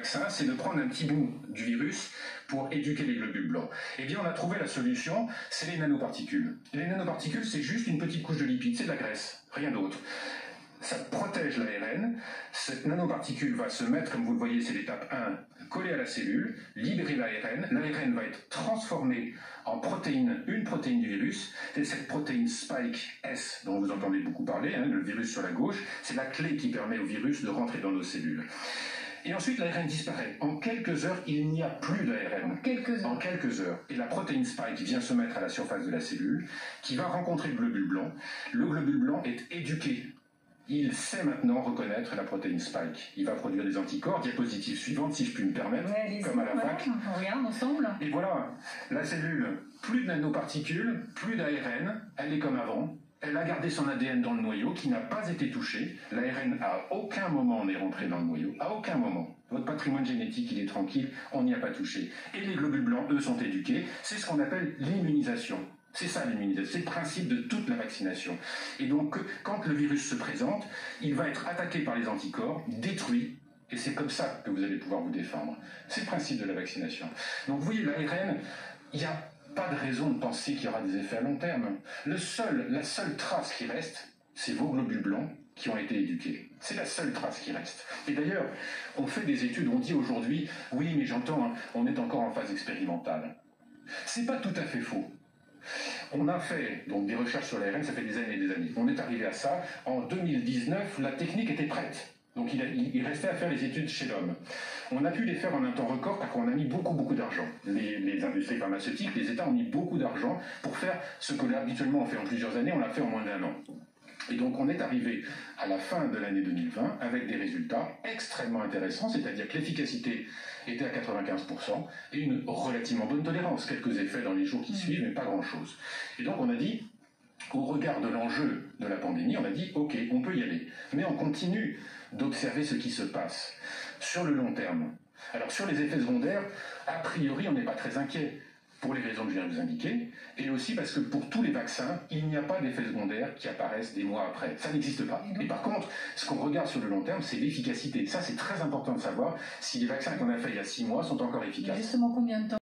Ça, c'est de prendre un petit bout du virus pour éduquer les globules blancs. Eh bien, on a trouvé la solution, c'est les nanoparticules. Les nanoparticules, c'est juste une petite couche de lipides, c'est de la graisse, rien d'autre. Ça protège l'ARN. Cette nanoparticule va se mettre, comme vous le voyez, c'est l'étape 1, collée à la cellule, libérer l'ARN. L'ARN va être transformé en protéine, une protéine du virus. Et cette protéine Spike S, dont vous entendez beaucoup parler, le virus sur la gauche, c'est la clé qui permet au virus de rentrer dans nos cellules. Et ensuite, l'ARN disparaît. En quelques heures, il n'y a plus d'ARN. En quelques heures. Et la protéine Spike vient se mettre à la surface de la cellule, qui va rencontrer le globule blanc. Le globule blanc est éduqué. Il sait maintenant reconnaître la protéine Spike. Il va produire des anticorps. Diapositive suivante, si je puis me permettre, comme à la fac. On regarde ensemble. Et voilà, la cellule, plus de nanoparticules, plus d'ARN, elle est comme avant. Elle a gardé son ADN dans le noyau qui n'a pas été touché. L'ARN, à aucun moment, n'est rentré dans le noyau. À aucun moment. Votre patrimoine génétique, il est tranquille, on n'y a pas touché. Et les globules blancs, eux, sont éduqués. C'est ce qu'on appelle l'immunisation. C'est ça l'immunisation, c'est le principe de toute la vaccination. Et donc, quand le virus se présente, il va être attaqué par les anticorps, détruit, et c'est comme ça que vous allez pouvoir vous défendre. C'est le principe de la vaccination. Donc, vous voyez, l'ARN, il n'y a pas de raison de penser qu'il y aura des effets à long terme. La seule trace qui reste, c'est vos globules blancs qui ont été éduqués. C'est la seule trace qui reste. Et d'ailleurs, on fait des études, on dit aujourd'hui, oui, mais j'entends, on est encore en phase expérimentale. C'est pas tout à fait faux. On a fait donc des recherches sur l'ARN, ça fait des années et des années. On est arrivé à ça. En 2019, la technique était prête. Donc il restait à faire les études chez l'homme. On a pu les faire en un temps record parce qu'on a mis beaucoup d'argent. Les industries pharmaceutiques, les États ont mis beaucoup d'argent pour faire ce que là, habituellement on fait en plusieurs années, on l'a fait en moins d'1 an. Et donc on est arrivé à la fin de l'année 2020 avec des résultats extrêmement intéressants, c'est-à-dire que l'efficacité était à 95% et une relativement bonne tolérance. Quelques effets dans les jours qui suivent, mais pas grand-chose. Et donc on a dit, au regard de l'enjeu de la pandémie, on a dit, ok, on peut y aller. Mais on continue d'observer ce qui se passe sur le long terme. Alors sur les effets secondaires, a priori, on n'est pas très inquiet, pour les raisons que je viens de vous indiquer, et aussi parce que pour tous les vaccins, il n'y a pas d'effets secondaires qui apparaissent des mois après. Ça n'existe pas. Et par contre, ce qu'on regarde sur le long terme, c'est l'efficacité. Ça, c'est très important de savoir si les vaccins qu'on a fait il y a 6 mois sont encore efficaces. Justement, combien de temps